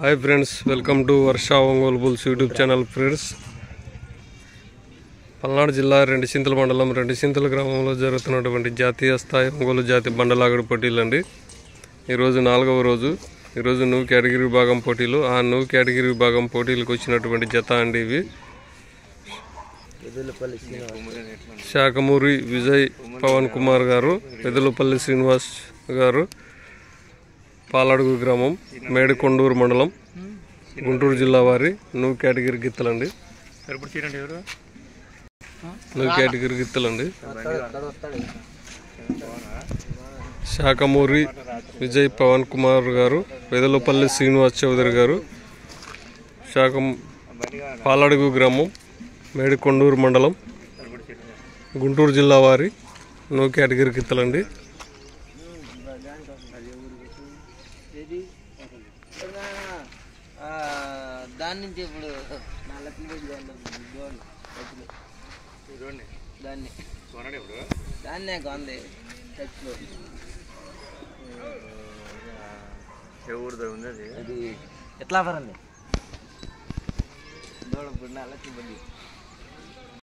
Hi friends, welcome to Varsha Ongole bulls YouTube channel. Friends, Palnadu జిల్లా రెండుచింతల మండలం రెండుచింతల గ్రామంలో జరుగుతున్నటువంటి జాతీయ స్థాయి ఒంగోలు జాతి బండలాగడి పోటీలు అండి. ఈరోజు 4వ రోజు. ఈరోజు నువ్వు కేటగిరీ విభాగం పోటీలు. ఆ నువ్వు కేటగిరీ విభాగం పోటీలకు వచ్చినటువంటి జత అండి ఇవి. శాఖమూరి విజయ్ పవన్ కుమార్ గారు, వెదులపల్లి శ్రీనివాస్ గారు, పాలడుగు గ్రామం, మేడికొండూరు మండలం, గుంటూరు జిల్లా వారి నువ్వు కేటగిరీ గిత్తలండి. నువ్వు కేటగిరీ గిత్తలండి. శాఖమూరి విజయ్ పవన్ కుమార్ గారు, వెదులపల్లి శ్రీనివాస్ చౌదరి గారు, పాలడుగు గ్రామం, మేడికొండూరు మండలం, గుంటూరు జిల్లా వారి నువ్వు కేటగిరీ గిత్తలండి. దాని నుంచి ఇప్పుడు దాన్నే కొంది అది ఎట్లా పరండి దూడ ఇప్పుడు 4 లక్షలు బండి